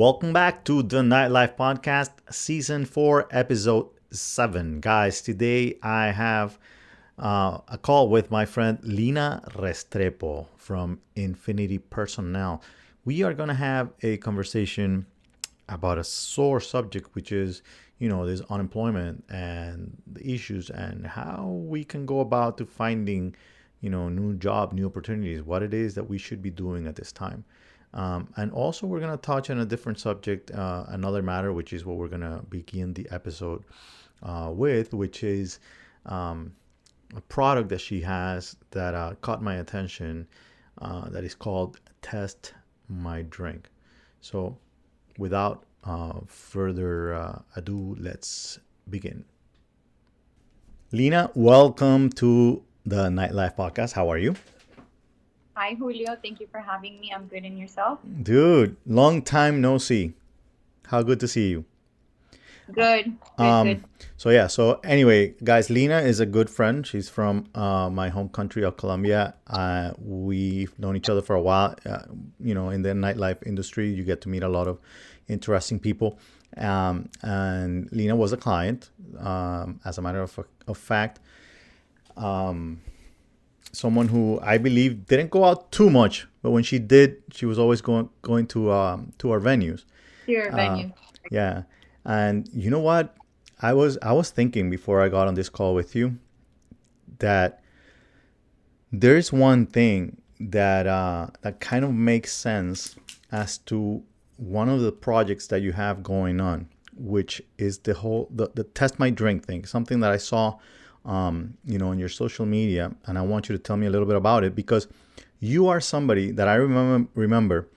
Welcome back to the Nightlife Podcast, Season 4, Episode 7. Guys, today I have a call with my friend Lina Restrepo from Infinity Personnel. We are going to have a conversation about a sore subject, which is, this unemployment and the issues and how we can go about to finding, new job, new opportunities, what it is that we should be doing at this time. And also, we're going to touch on a different subject, another matter, which is what we're going to begin the episode with, which is a product that she has that caught my attention that is called Test My Drink. So, without further ado, let's begin. Lina, welcome to the Nightlife Podcast. How are you? Hi, Julio. Thank you for having me. I'm good. And yourself? Dude, long time no see. How good to see you. Good. Good, Um, good. so anyway, guys, Lina is a good friend. She's from my home country of Colombia. We've known each other for a while. In the nightlife industry, you get to meet a lot of interesting people. And Lina was a client, as a matter of fact. Someone who I believe didn't go out too much, but when she did, she was always going to our venues. Your Uh, venue. yeah, and you know what? I was thinking before I got on this call with you that there's one thing that kind of makes sense as to one of the projects that you have going on, which is the test my drink thing, something that I saw on your social media, and I want you to tell me a little bit about it because you are somebody that I remember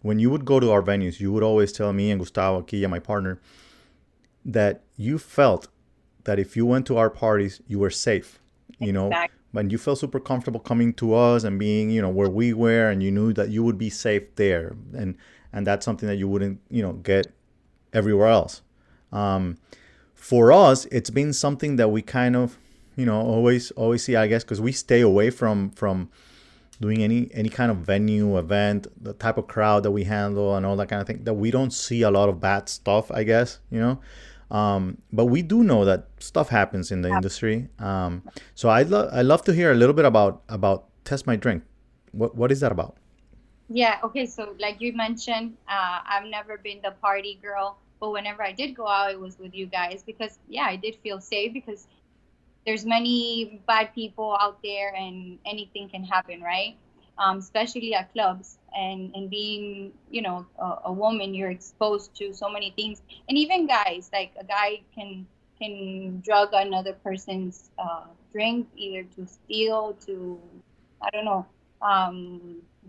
when you would go to our venues, you would always tell me and Gustavo Quilla, my partner, that you felt that if you went to our parties, you were safe, Exactly. but you felt super comfortable coming to us and being, where we were, and you knew that you would be safe there, and that's something that you wouldn't, get everywhere else. Um, for us, it's been something that we kind of, always see, I guess, because we stay away from doing any kind of venue event, the type of crowd that we handle and all that kind of thing, that we don't see a lot of bad stuff, I guess. But we do know that stuff happens in the industry. So I love to hear a little bit about Test My Drink. What is that about? Yeah. Okay. So, like you mentioned, I've never been the party girl, but whenever I did go out, it was with you guys because, yeah, I did feel safe because there's many bad people out there and anything can happen, right? Especially at clubs and being, a woman, you're exposed to so many things. And even guys, like a guy can drug another person's drink, either to steal, to, I don't know,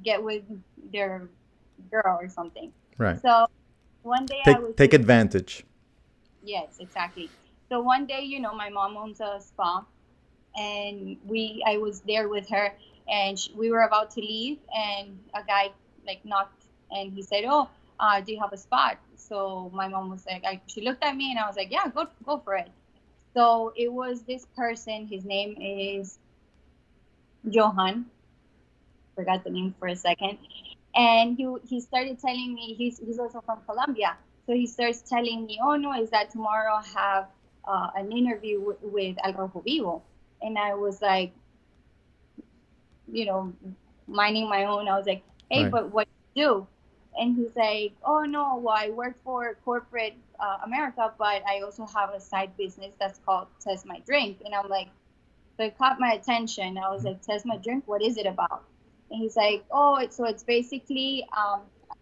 get with their girl or something. Right. So one day I was Take advantage. yes, exactly. So one day, my mom owns a spa, and I was there with her, and we were about to leave, and a guy like knocked, and he said, "Oh, do you have a spot?" So my mom was like, she looked at me, and I was like, "Yeah, go for it." So it was this person. His name is Johan. Forgot the name for a second, and he started telling me he's also from Colombia. So he starts telling me, "Oh no, is that tomorrow I have an interview with Al Rojo Vivo?" And I was like, you know, minding my own. I was like, "Hey, Right. but what do you do?" And he's like, "Oh no, well, I work for corporate America, but I also have a side business that's called Test My Drink." And I'm like, so it caught my attention. I was like, "Test My Drink, what is it about?" And he's like, "Oh, it's basically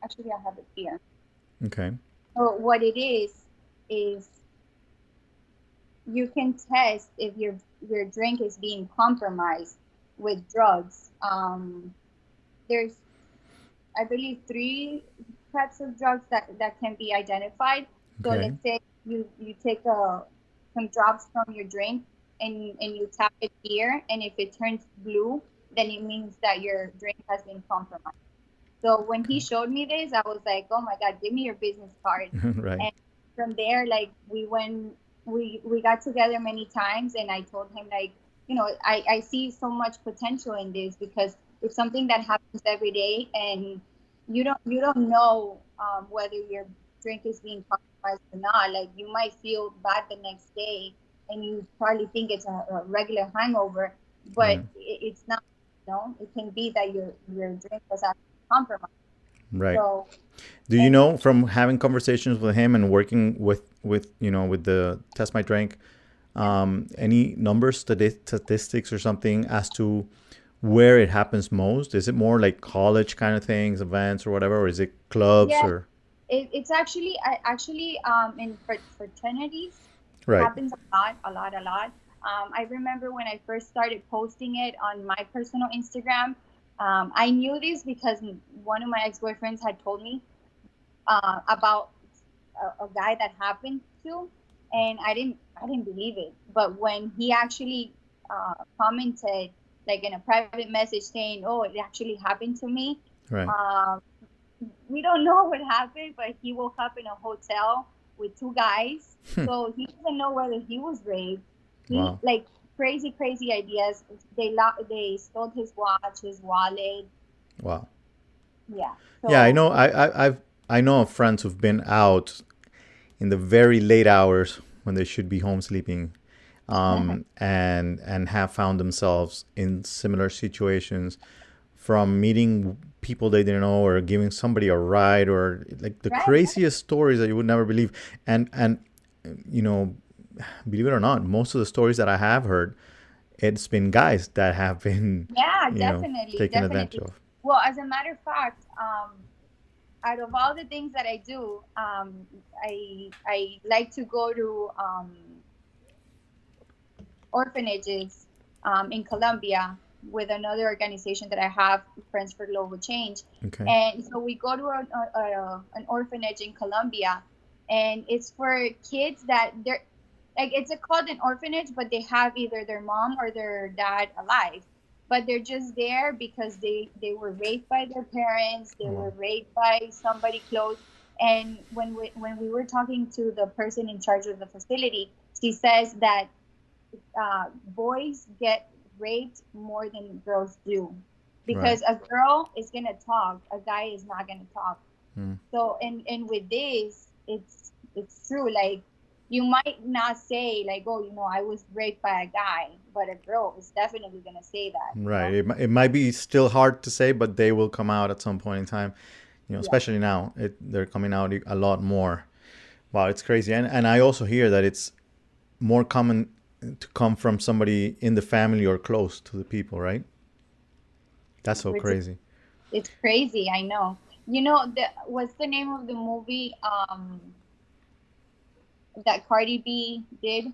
actually I have it here. Okay. So what it is you can test if your drink is being compromised with drugs. There's, I believe, three types of drugs that can be identified. So Okay. let's say you take some drops from your drink and you tap it here, and if it turns blue, then it means that your drink has been compromised. So when he showed me this, I was like, "Oh my God, give me your business card." Right. And from there, like we got together many times, and I told him, like, I see so much potential in this because it's something that happens every day, and you don't know whether your drink is being compromised or not. Like you might feel bad the next day, and you probably think it's a regular hangover, but Right. it's not. It can be that your drink was actually compromised. Right. So, Do you and know from having conversations with him and working with with the test my drink, yeah, any numbers, statistics, or something as to where it happens most? Is it more like college kind of things, events, or whatever, or is it clubs yeah, or it's actually in fraternities right? happens a lot, a lot, a lot. I remember when I first started posting it on my personal Instagram. I knew this because one of my ex-boyfriends had told me about a guy that happened to, and I didn't believe it. But when he actually commented like in a private message saying, "Oh, it actually happened to me," Right. um, we don't know what happened, but he woke up in a hotel with two guys. So he doesn't know whether he was raped. He Wow. like crazy, crazy ideas. They stole his watch, his wallet. Wow. Yeah. Yeah, I So know. I know of friends who've been out in the very late hours when they should be home sleeping, and have found themselves in similar situations from meeting people they didn't know or giving somebody a ride or like the right. craziest stories that you would never believe. And you know, believe it or not, most of the stories that I have heard, it's been guys that have been, Yeah, definitely, taken advantage definitely. of. Well, as a matter of fact, out of all the things that I do, I like to go to orphanages in Colombia with another organization that I have, Friends for Global Change. Okay. And so we go to an orphanage in Colombia, and it's for kids that they're like it's called an orphanage, but they have either their mom or their dad alive, but they're just there because they were raped by their parents, they Oh, were raped by somebody close. And when we were talking to the person in charge of the facility, she says that boys get raped more than girls do, right. because a girl is gonna talk, a guy is not gonna talk. Mm, So and with this, it's true. Like you might not say like, oh, I was raped by a guy, but a girl is definitely gonna say that. right. It might be still hard to say, but they will come out at some point in time. Yeah. Especially now, they're coming out a lot more. Wow, it's crazy. And I also hear that it's more common to come from somebody in the family or close to the people, right? That's so Which is, crazy. it's crazy. I know. What's the name of the movie that Cardi B did?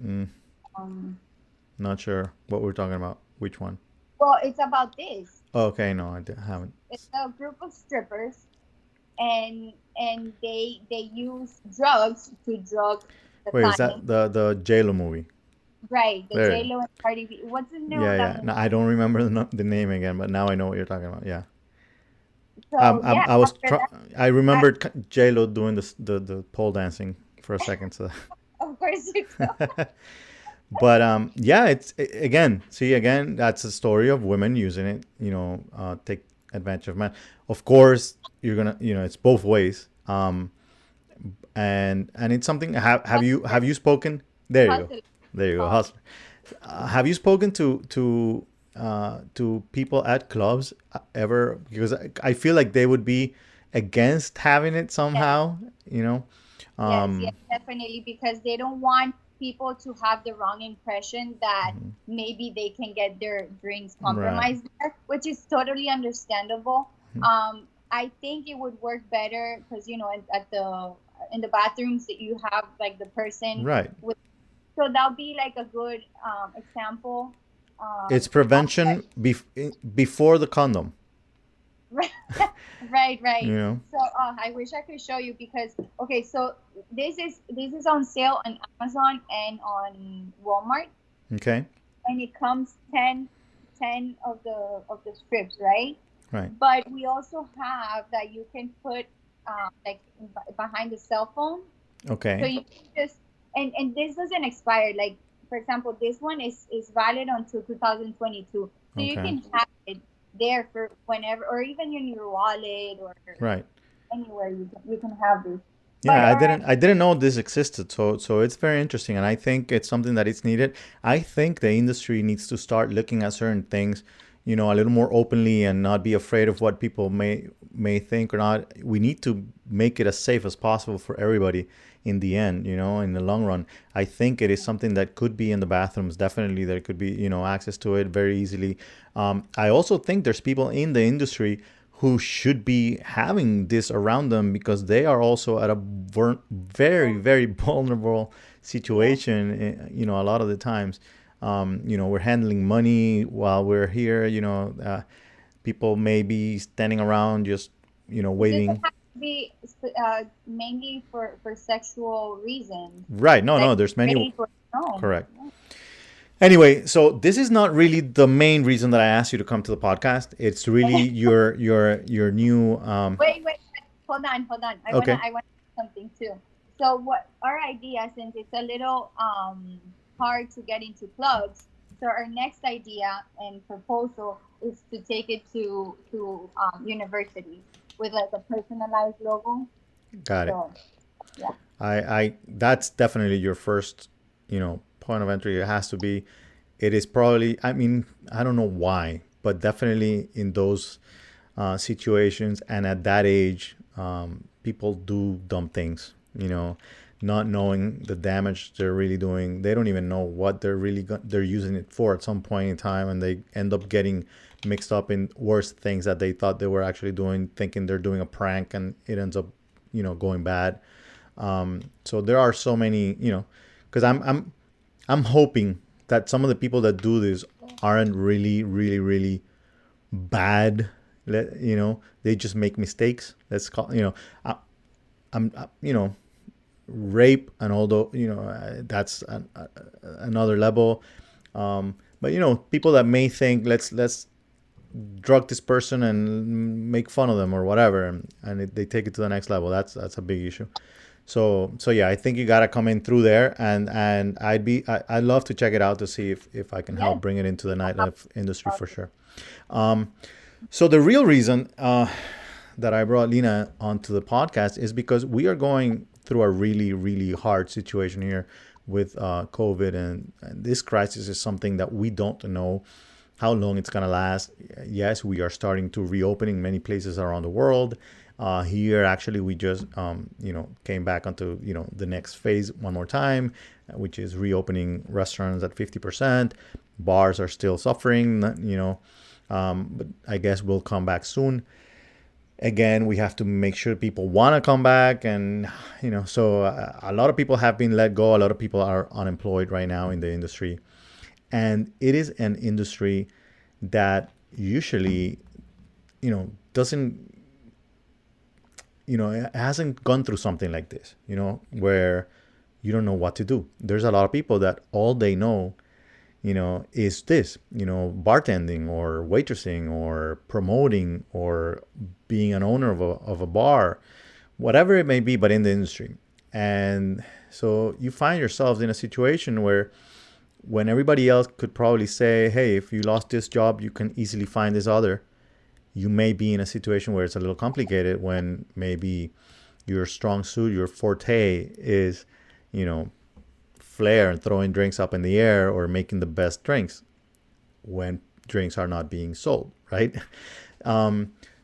Mm, Um, not sure what we're talking about. Which one? well, it's about this. Oh, okay, no, haven't. It's a group of strippers, and they use drugs to drug the Wait, is client. that the JLo movie? Right, the There. J Lo and Cardi B. What's the name Yeah, of that yeah. movie? No, I don't remember the name again, but now I know what you're talking about. Yeah. So yeah, I was after that, I I, remembered JLo doing the pole dancing for a second. So, of course you do. but yeah, again. See, again, that's a story of women using it. Take advantage of men. Of course, you're gonna. It's both ways. And it's something. Have you spoken? There you go. Hustle There you go. called. Hustler. Have you spoken to people at clubs ever? Because I feel like they would be against having it Yes, somehow. You know. yes, yes, Um, definitely, because they don't want people to have the wrong impression that maybe they can get their drinks right. compromised there, which is totally understandable. I think it would work better because at the in the bathrooms that you have like the person Right. with, so that'll be like a good example. It's Of that. prevention before the condom. Right, right, You right. know. So I wish I could show you because okay, so this is on sale on Amazon and on Walmart, Okay. and it comes 10 of the strips, right? Right. But we also have that you can put like behind the cell phone, so Okay. you can just and this doesn't expire. Like for example, this one is valid until 2022, so you Okay. can have it there for whenever, or even in your wallet or Right. anywhere you can have this. But Yeah, all right, I didn't know this existed. So it's very interesting, and I think it's something that it's needed. I think the industry needs to start looking at certain things, a little more openly and not be afraid of what people may think or not. We need to make it as safe as possible for everybody in the end, in the long run. I think it is something that could be in the bathrooms. Definitely there could be, access to it very easily. I also think there's people in the industry who should be having this around them because they are also at a very, very vulnerable yeah. situation. A lot of the times, we're handling money while we're here. People may be standing around just, It doesn't waiting. have to be mainly for sexual reasons. Right. No, Like no, there's many. ready for no. Correct. Anyway, so this is not really the main reason that I asked you to come to the podcast. It's really your new. Wait. Hold on. Okay. I wanna say something too. So what our idea, since it's a little hard to get into clubs, so our next idea and proposal is to take it to universities with like a personalized logo. Got it. So yeah. I that's definitely your first, point of entry. It has to be. It is probably. I mean, I don't know why, but definitely in those situations and at that age, people do dumb things. Not knowing the damage they're really doing. They don't even know what they're using it for at some point in time, and they end up getting mixed up in worse things that they thought they were actually doing, thinking they're doing a prank, and it ends up, going bad. So there are so many, because I'm hoping that some of the people that do this aren't really, really, really bad. They just make mistakes. Let's call, rape, and although that's another level. But people that may think let's drug this person and make fun of them or whatever, and they take it to the next level. That's a big issue. So yeah, I think you gotta come in through there, and I'd love to check it out to see if I can help Yes. bring it into the nightlife industry for sure. So the real reason that I brought Lina onto the podcast is because we are going through a really, really hard situation here with COVID, and this crisis is something that we don't know how long it's going to last. Yes, we are starting to reopening many places around the world. Here, actually, we just came back onto the next phase one more time, which is reopening restaurants at 50%. Bars are still suffering, but I guess we'll come back soon. Again, we have to make sure people want to come back, and so a lot of people have been let go. A lot of people are unemployed right now in the industry, and it is an industry that usually doesn't it hasn't gone through something like this, where you don't know what to do. There's a lot of people that all they know, is this, bartending or waitressing or promoting or being an owner of a bar, whatever it may be, but in the industry. And so you find yourselves in a situation where when everybody else could probably say, hey, if you lost this job, you can easily find this other, you may be in a situation where it's a little complicated when maybe your strong suit, your forte is, flair and throwing drinks up in the air or making the best drinks when drinks are not being sold, right?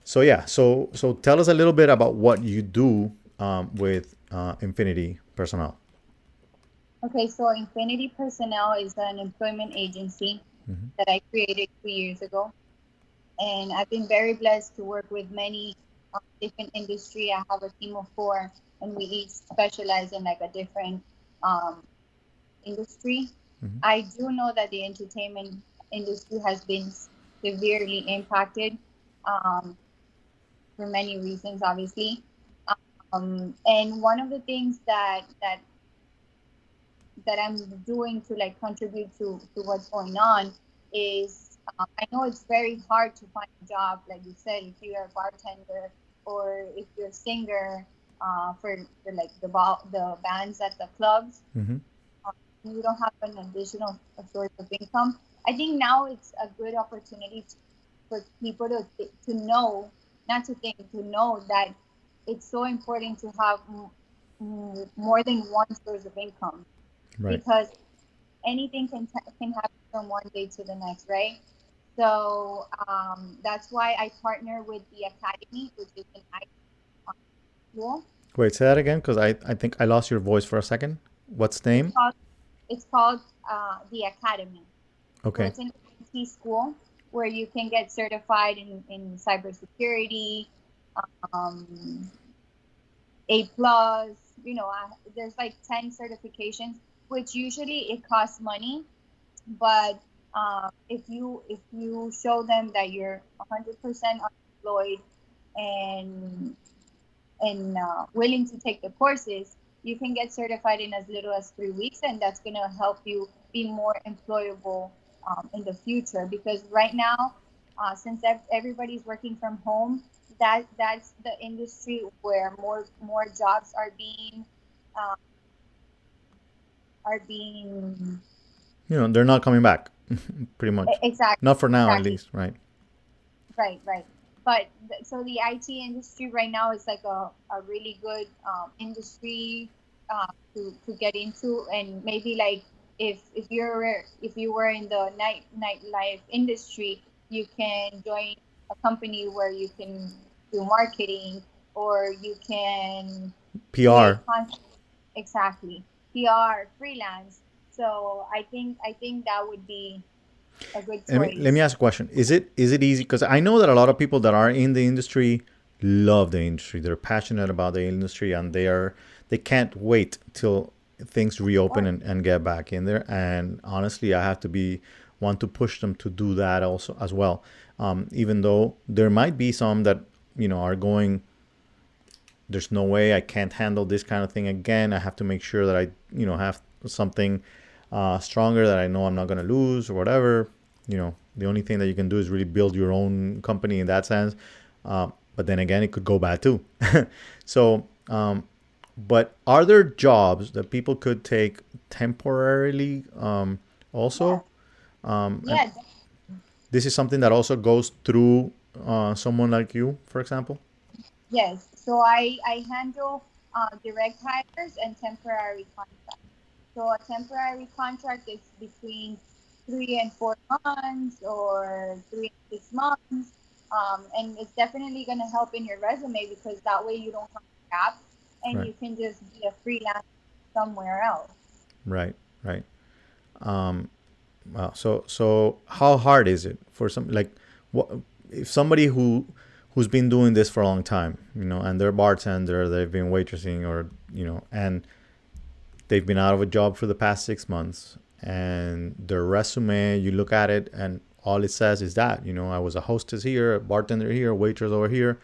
So yeah, so tell us a little bit about what you do with Infinity Personnel. Okay, so Infinity Personnel is an employment agency Mm-hmm. that I created 3 years ago, and I've been very blessed to work with many different industry. I have a team of four, and we each specialize in like a different um, industry. Mm-hmm. I do know that the entertainment industry has been severely impacted um, for many reasons, obviously. And one of the things that I'm doing to like contribute to what's going on is I know it's very hard to find a job, like you said, if you're a bartender or if you're a singer for like the bands at the clubs. Mm-hmm. You don't have an additional source of income. I think now it's a good opportunity for people to know, not to think, to know that it's so important to have more than one source of income, Right. because anything can happen from one day to the next, right? So that's why I partner with the academy, which is an IT school. Wait, say that again, because I think I lost your voice for a second. What's the It's name? called it's called the academy. So Okay. it's an IT school where you can get certified in cybersecurity, um, A+. There's like 10 certifications, which usually it costs money, but if you show them that you're 100% unemployed and willing to take the courses, you can get certified in as little as 3 weeks, and that's going to help you be more employable in the future. Because right now, since everybody's working from home, that's the industry where more jobs uh, are being They're not coming back, pretty much. exactly. Not for now, at Exactly. least, right? Right, right. But so the IT industry right now is like a really good industry to get into, and maybe like if you were in the nightlife industry, you can join a company where you can do marketing, or you can create PR. content. Exactly. PR, freelance. So I think that would be a good Let me choice. ask a question. Is it easy? Because I know that a lot of people that are in the industry love the industry. They're passionate about the industry, and they can't wait till things reopen and get back in there. And honestly, I have to be one to push them to do that also as well. Even though there might be some that are going, there's no way, I can't handle this kind of thing again. I have to make sure that I have something stronger that I know I'm not going to lose or whatever. The only thing that you can do is really build your own company in that sense. But then again, it could go bad too. So but are there jobs that people could take temporarily Yeah, also? And yeah. this is something that also goes through someone like you, for example. Yes, so I handle direct hires and temporary contracts. So a temporary contract is between 3 and 4 months, or 3 and 6 months, and it's definitely going to help in your resume, because that way you don't have a gap and Right. you can just be a freelance somewhere else. Right. Right. Um, Wow. So how hard is it for some, like, what if somebody who's been doing this for a long time, and they're a bartender, they've been waitressing, or and they've been out of a job for the past 6 months, and their resume, you look at it, and all it says is that I was a hostess here, a bartender here, a waitress over here,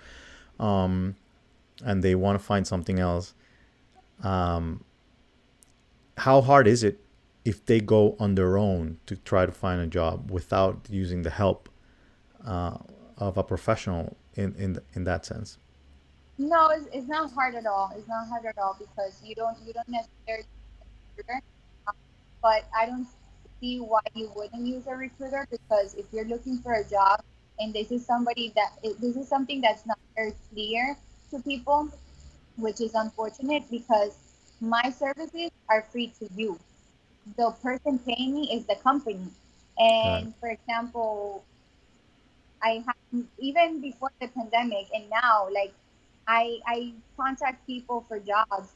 um, and they want to find something else. Um, how hard is it if they go on their own to try to find a job without using the help uh, of a professional in that sense? No, it's not hard at all. It's not hard at all, because you don't necessarily need a recruiter. Um, But I don't see why you wouldn't use a recruiter, because if you're looking for a job and this is something that's not very clear to people, which is unfortunate, because my services are free to you. The person paying me is the company. Got it. And for example, I have, even before the pandemic and now, like I contact people for jobs,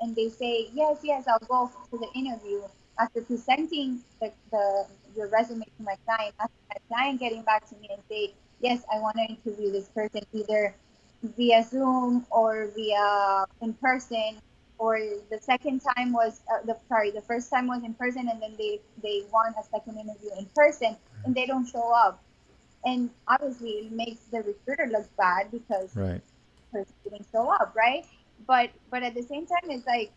and they say yes, yes, I'll go to the interview. After presenting your resume to my client, after my client getting back to me and say yes, I want to interview this person, either via Zoom or via in person, or the second time was the first time was in person, and then they want a second interview in person, and they don't show up, and obviously it makes the recruiter look bad, because Right. the person didn't show up, right? But at the same time, it's like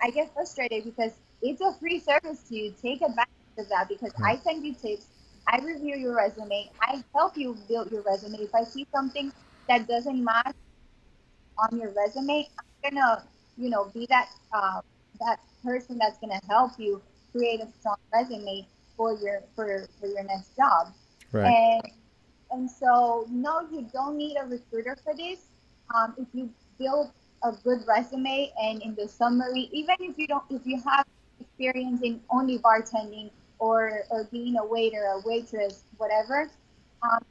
I get frustrated, because it's a free service to you. Take advantage of that, because Right. I send you tips, I review your resume, I help you build your resume. If I see something that doesn't match on your resume, I'm gonna be that person that's gonna help you create a strong resume for your next job. Right. And And so, no, you don't need a recruiter for this. If you build a good resume and in the summary, even if you don't, if you have experience in only bartending or being a waiter, a waitress, whatever,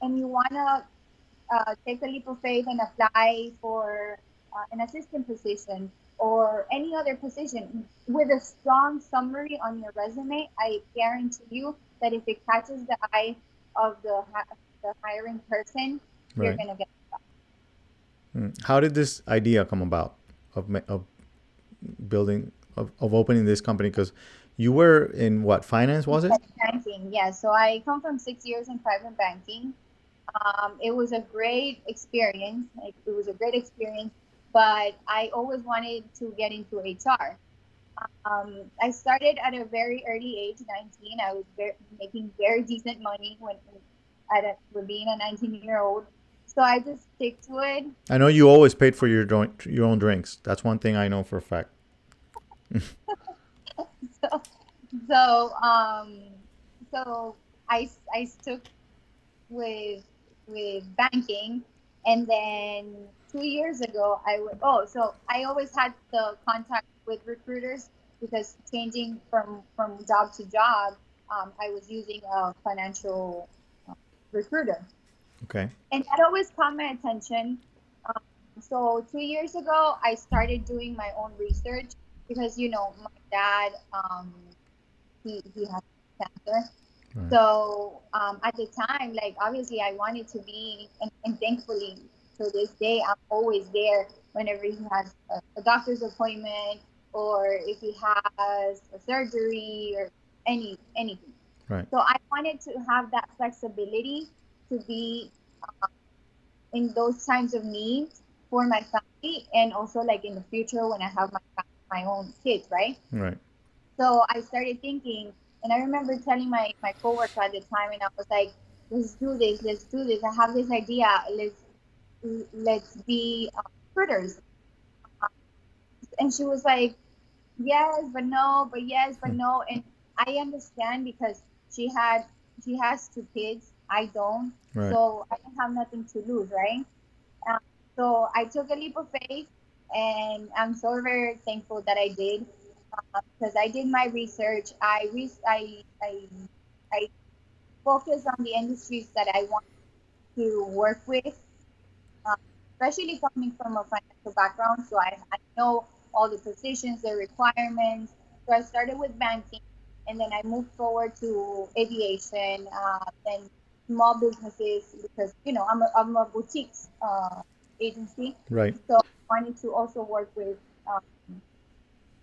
and you wanna take a leap of faith and apply for an assistant position or any other position with a strong summary on your resume, I guarantee you that if it catches the eye of the hiring person, you're Right. gonna get. How did this idea come about of building of opening this company? Because you were in what, finance, was it? Banking. Yeah, so I come from 6 years in private banking. It was a great experience. It was a great experience, but I always wanted to get into HR. I started at a very early age, 19. I was making very decent money for being a 19-year-old. So I just stick to it. I know you always paid for your own drinks. That's one thing I know for a fact. So, so, um, so I stuck with banking, and then 2 years ago so I always had the contact with recruiters because changing from job to job, I was using a financial recruiter, Okay. and that always caught my attention. So 2 years ago, I started doing my own research because my dad, he has cancer. Right. So at the time, like obviously, I wanted to be, and thankfully to this day, I'm always there whenever he has a doctor's appointment or if he has a surgery or anything. Right. So I wanted to have that flexibility to be in those times of needs for my family, and also like in the future when I have my own kids, right? Right. So I started thinking, and I remember telling my coworker at the time, and I was like, "Let's do this. Let's do this. I have this idea. Let's be recruiters." And she was like, "Yes, but no, but yes, but no." And I understand because she has two kids. I don't, Right. so I don't have nothing to lose, right? Um, so I took a leap of faith, and I'm so very thankful that I did because I did my research. I focused on the industries that I want to work with, um, especially coming from a financial background. So I know all the positions, the requirements. So I started with banking, and then I moved forward to aviation, and small businesses because I'm a boutique agency. Right. So I wanted to also work with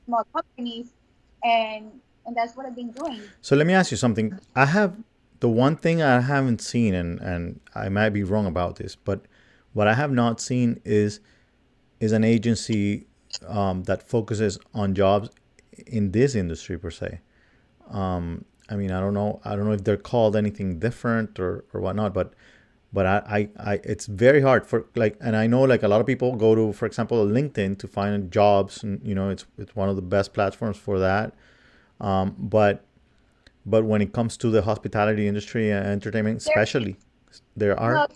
small companies, and that's what I've been doing. So let me ask you something. I have the one thing I haven't seen, and I might be wrong about this, but what I have not seen is an agency that focuses on jobs in this industry per se. I mean, I don't know. I don't know if they're called anything different or whatnot, but it's very hard for like, and I know like a lot of people go to, for example, LinkedIn to find jobs, and it's one of the best platforms for that. But when it comes to the hospitality industry and entertainment, There, especially, there are. no,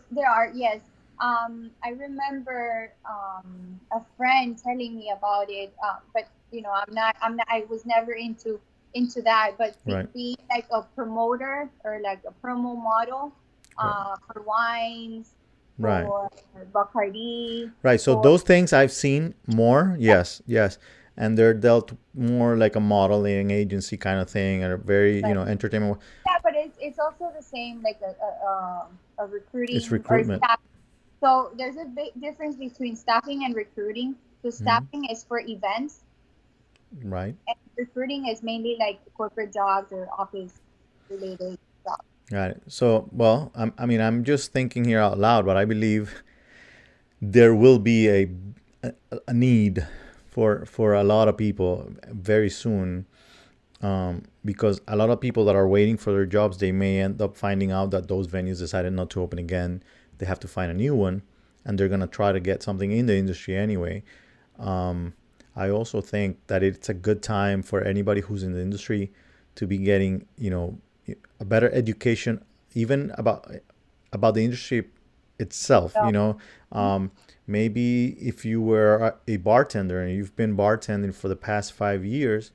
there are, yes. I remember a friend telling me about it, but I was never into that. But Right. being like a promoter or like a promo model, Right. for wines, Right. for Bacardi, Right. So for those things I've seen more. Yes. Yes. And they're dealt more like a modeling agency kind of thing, or very, like, entertainment. yeah, but it's also the same like a It's recruiting or recruitment. staff. So there's a big difference between staffing and recruiting. So Hmm. staffing is for events, Right. and recruiting is mainly like corporate jobs or office related jobs. Got it. So, well, I mean, I'm just thinking here out loud, but I believe there will be a need for a lot of people very soon, because a lot of people that are waiting for their jobs, they may end up finding out that those venues decided not to open again. They have to find a new one, and they're gonna try to get something in the industry anyway. Um, I also think that it's a good time for anybody who's in the industry to be getting, a better education, even about about the industry itself. So, Um, maybe if you were a bartender and you've been bartending for the past 5 years,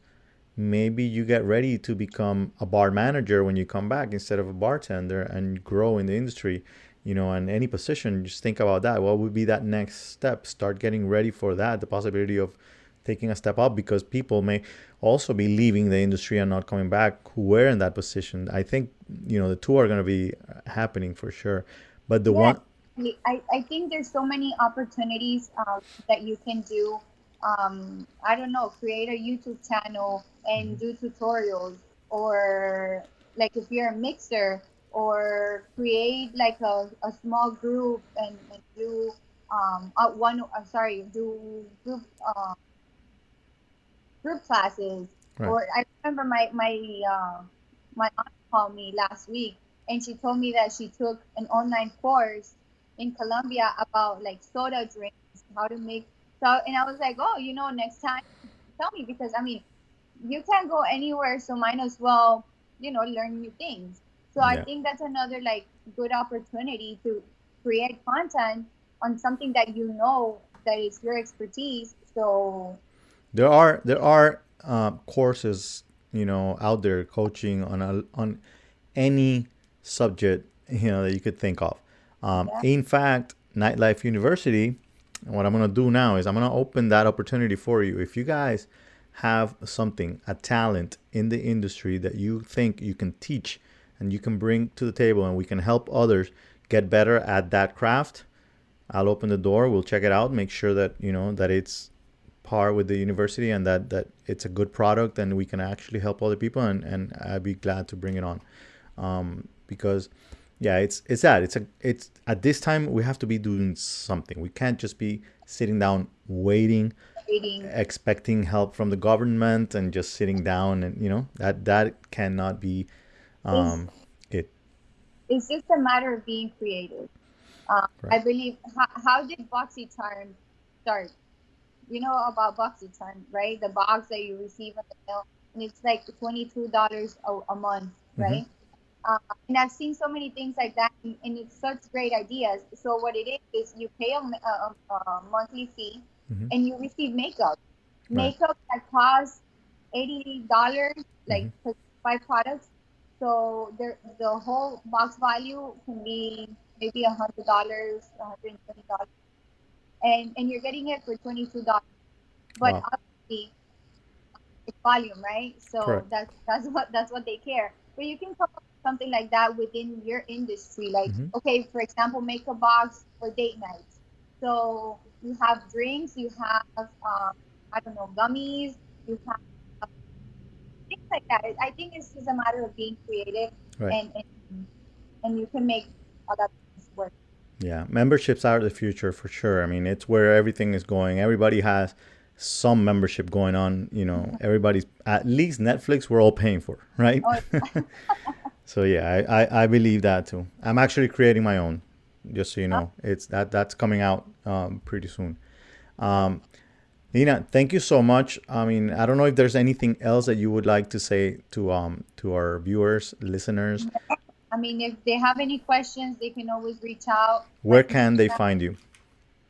maybe you get ready to become a bar manager when you come back instead of a bartender and grow in the industry, and any position. Just think about that. What would be that next step? Start getting ready for that, the possibility of taking a step up, because people may also be leaving the industry and not coming back who were in that position. I think, the two are going to be happening for sure. But the yeah, one, I think there's so many opportunities that you can do. I don't know, create a YouTube channel and do tutorials, or like if you're a mixer, or create like a small group and do one sorry do group classes. right. Or I remember my aunt called me last week, and she told me that she took an online course in Colombia about like soda drinks, how to make. So, and I was like, oh, next time tell me, because I mean, you can't go anywhere, so might as well, learn new things. So I Yeah. think that's another like good opportunity to create content on something that that is your expertise. So There are courses, out there, coaching on any subject, that you could think of. yeah, In fact, Nightlife University, what I'm going to do now is I'm going to open that opportunity for you. If you guys have something, a talent in the industry that you think you can teach and you can bring to the table, and we can help others get better at that craft, I'll open the door. We'll check it out. Make sure that that it's par with the university, and that it's a good product, and we can actually help other people. And I'd be glad to bring it on, because yeah, it's at this time we have to be doing something. We can't just be sitting down waiting, reading expecting help from the government, and just sitting down, and that cannot be is it. it's just a matter of being creative. Right. I believe. How did BoxyCharm start? You know about BoxyCharm, right? The box that you receive in the mail, and it's like $22 a month, Mm-hmm. right? And I've seen so many things like that, and it's such great ideas. So what it is you pay a monthly fee, Mm-hmm. and you receive makeup, Right. that costs $80, Mm-hmm. like for 5 products. So the whole box value can be maybe $100, $120, and you're getting it for $22. But Wow. obviously, it's volume, right? So Correct. that's what they care. But you can come up with something like that within your industry. Like, Mm-hmm. okay, for example, make a box for date nights. So you have drinks, you have I don't know, gummies, you have things like that. I think it's just a matter of being creative, Right. and you can make a lot of things work. Yeah, memberships are the future for sure. I mean, it's where everything is going. Everybody has some membership going on. Everybody's, at least Netflix, we're all paying for, right? Oh, So yeah, I believe that too. I'm actually creating my own, just so you know. It's that's coming out pretty soon. nice. Lina, thank you so much. I mean, I don't know if there's anything else that you would like to say to our viewers, listeners. I mean, if they have any questions, they can always reach out. My Where can they Instagram. find you?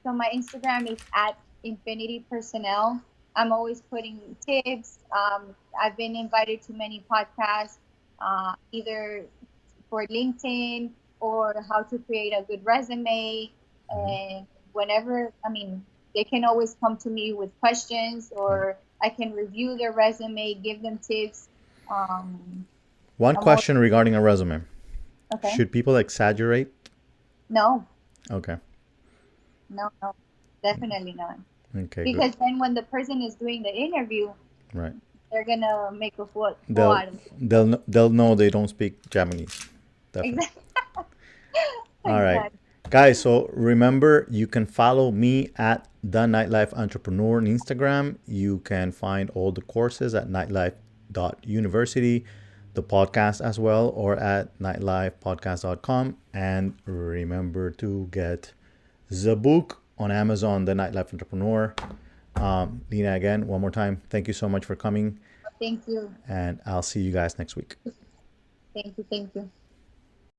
So my Instagram is at Infinity Personnel. I'm always putting tips. I've been invited to many podcasts, either for LinkedIn or how to create a good resume. Mm-hmm. And whenever, I mean, they can always come to me with questions, Right. or I can review their resume, give them tips. Um, One I'm always, question regarding a resume. okay. Should people exaggerate? No, Okay. no, no, definitely not. Okay, good. Because then when the person is doing the interview, Right. they're gonna make a fool They'll out of it. they'll know they don't speak Japanese. Definitely. Exactly. All right. Exactly. Guys, so remember, you can follow me at the Nightlife Entrepreneur on Instagram. You can find all the courses at nightlife.university, the podcast as well, or at nightlifepodcast.com. And remember to get the book on Amazon, The Nightlife Entrepreneur. Lina, again, one more time, thank you so much for coming, Thank you. and I'll see you guys next week. Thank you. Thank you.